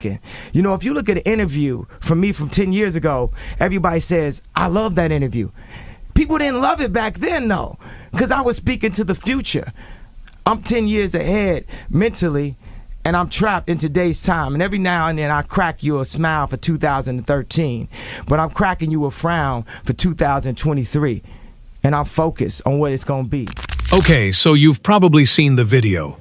You know, if you look at an interview from me from 10 years ago, everybody says, I love that interview. People didn't love it back then, though, because I was speaking to the future. I'm 10 years ahead mentally, and I'm trapped in today's time. And every now and then I crack you a smile for 2013, but I'm cracking you a frown for 2023, and I'm focused on what it's going to be. Okay, so you've probably seen the video.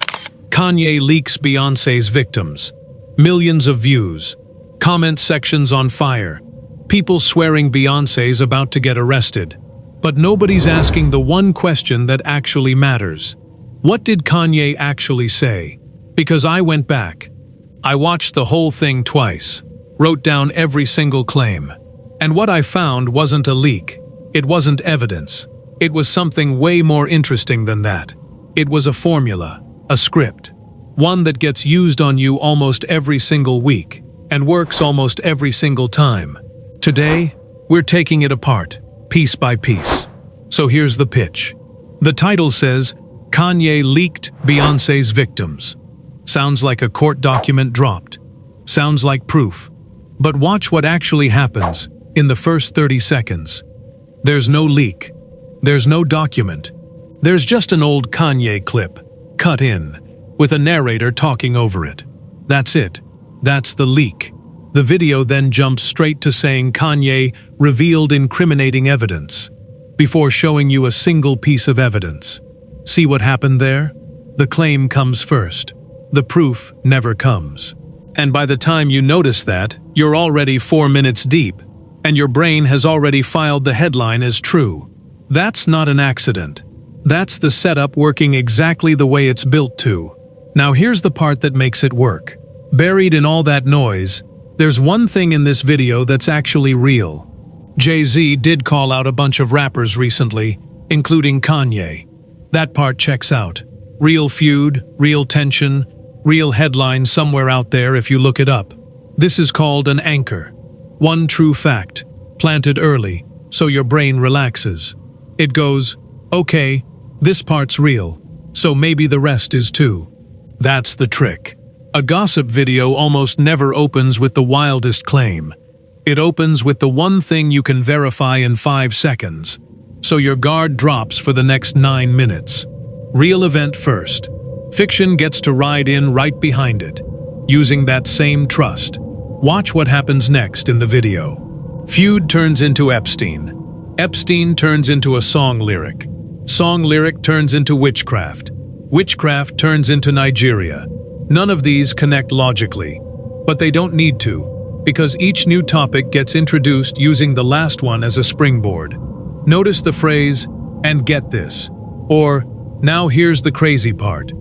Kanye leaks Beyoncé's victims. Millions of views. Comment sections on fire. People swearing Beyoncé's about to get arrested. But nobody's asking the one question that actually matters. What did Kanye actually say? Because I went back. I watched the whole thing twice. Wrote down every single claim. And what I found wasn't a leak. It wasn't evidence. It was something way more interesting than that. It was a formula, a script. One that gets used on you almost every single week and works almost every single time. Today, we're taking it apart, piece by piece. So here's the pitch. The title says, Kanye leaked Beyoncé's victims. Sounds like a court document dropped. Sounds like proof. But watch what actually happens in the first 30 seconds. There's no leak. There's no document. There's just an old Kanye clip, cut in, with a narrator talking over it. That's it. That's the leak. The video then jumps straight to saying Kanye revealed incriminating evidence, before showing you a single piece of evidence. See what happened there? The claim comes first. The proof never comes. And by the time you notice that, you're already 4 minutes deep, and your brain has already filed the headline as true. That's not an accident. That's the setup working exactly the way it's built to. Now here's the part that makes it work. Buried in all that noise, there's one thing in this video that's actually real. Jay-Z did call out a bunch of rappers recently, including Kanye. That part checks out. Real feud, real tension, real headline somewhere out there if you look it up. This is called an anchor. One true fact, planted early, so your brain relaxes. It goes, okay, this part's real, so maybe the rest is too. That's the trick. A gossip video almost never opens with the wildest claim. It opens with the one thing you can verify in 5 seconds. So your guard drops for the next 9 minutes. Real event first. Fiction gets to ride in right behind it, using that same trust. Watch what happens next in the video. Feud turns into Epstein. Epstein turns into a song lyric. Song lyric turns into witchcraft. Witchcraft turns into Nigeria. None of these connect logically, but they don't need to, because each new topic gets introduced using the last one as a springboard. Notice the phrase, "and get this," or "now here's the crazy part."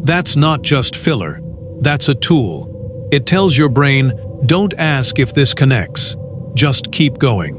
That's not just filler, that's a tool. It tells your brain, don't ask if this connects, just keep going.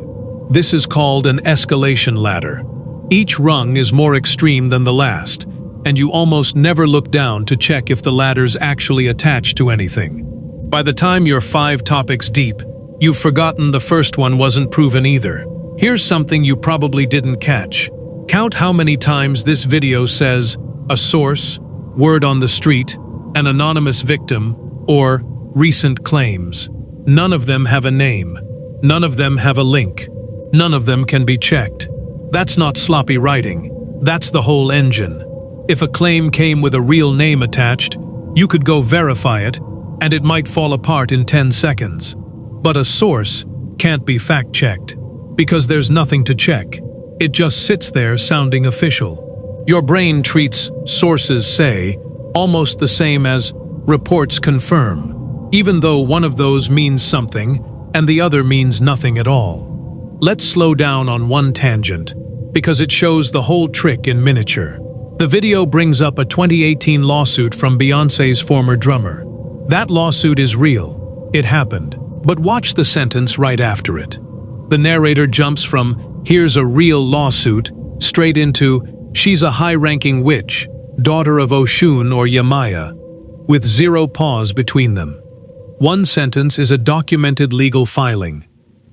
This is called an escalation ladder. Each rung is more extreme than the last, and you almost never look down to check if the ladder's actually attached to anything. By the time you're 5 topics deep, you've forgotten the first one wasn't proven either. Here's something you probably didn't catch. Count how many times this video says, a source, word on the street, an anonymous victim, or recent claims. None of them have a name. None of them have a link. None of them can be checked. That's not sloppy writing. That's the whole engine. If a claim came with a real name attached, you could go verify it, and it might fall apart in 10 seconds. But a source can't be fact-checked, because there's nothing to check. It just sits there sounding official. Your brain treats "sources say" almost the same as "reports confirm," even though one of those means something and the other means nothing at all. Let's slow down on one tangent, because it shows the whole trick in miniature. The video brings up a 2018 lawsuit from Beyoncé's former drummer. That lawsuit is real. It happened. But watch the sentence right after it. The narrator jumps from, "Here's a real lawsuit," straight into, "She's a high-ranking witch, daughter of Oshun or Yemaya," with 0 pause between them. One sentence is a documented legal filing.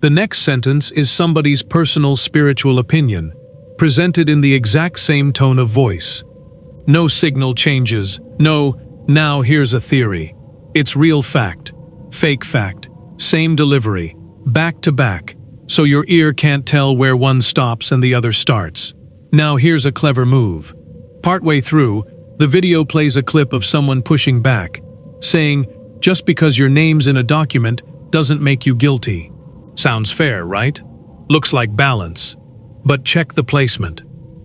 The next sentence is somebody's personal spiritual opinion, presented in the exact same tone of voice. No signal changes, no, "now here's a theory." It's real fact. fake fact, same delivery, back to back, so your ear can't tell where one stops and the other starts. Now here's a clever move. Partway through, the video plays a clip of someone pushing back, saying, "Just because your name's in a document doesn't make you guilty." Sounds fair, right? Looks like balance. But check the placement.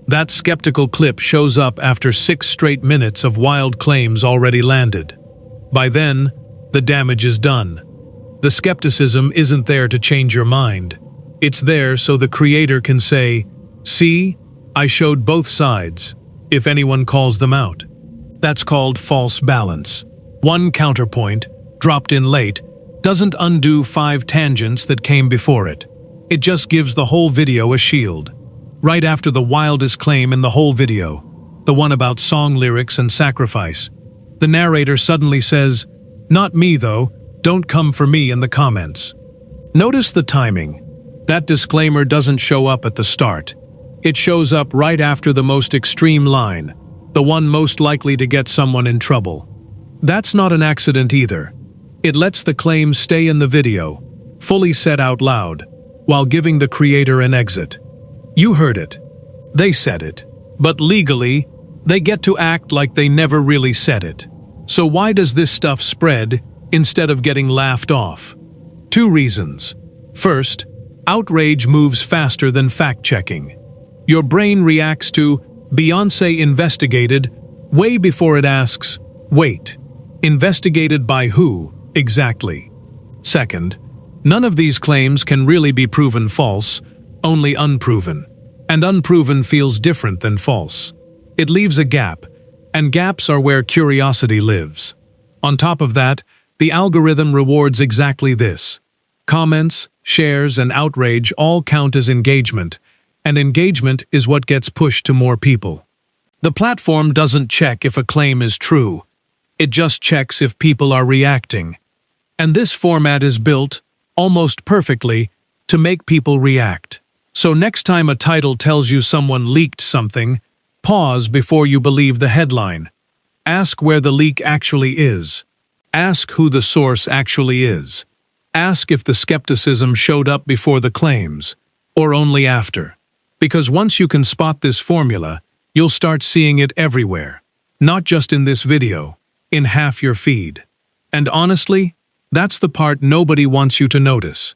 That skeptical clip shows up after 6 straight minutes of wild claims already landed. By then, the damage is done. The skepticism isn't there to change your mind. It's there so the creator can say, "See, I showed both sides," if anyone calls them out. That's called false balance. One counterpoint, dropped in late, doesn't undo 5 tangents that came before it. It just gives the whole video a shield. Right after the wildest claim in the whole video, the one about song lyrics and sacrifice, the narrator suddenly says, "Not me though, don't come for me in the comments." Notice the timing. That disclaimer doesn't show up at the start. It shows up right after the most extreme line, the one most likely to get someone in trouble. That's not an accident either. It lets the claim stay in the video, fully said out loud, while giving the creator an exit. You heard it. They said it. But legally, they get to act like they never really said it. So why does this stuff spread instead of getting laughed off? 2 reasons. First, outrage moves faster than fact-checking. Your brain reacts to "Beyoncé investigated" way before it asks, "Wait, investigated by who, exactly?" Second, none of these claims can really be proven false, only unproven. And unproven feels different than false. It leaves a gap, and gaps are where curiosity lives. On top of that, the algorithm rewards exactly this. Comments, shares, and outrage all count as engagement, and engagement is what gets pushed to more people. The platform doesn't check if a claim is true. It just checks if people are reacting. And this format is built, almost perfectly, to make people react. So next time a title tells you someone leaked something, pause before you believe the headline. Ask where the leak actually is. Ask who the source actually is. Ask if the skepticism showed up before the claims, or only after. Because once you can spot this formula, you'll start seeing it everywhere. Not just in this video, in half your feed. And honestly, that's the part nobody wants you to notice.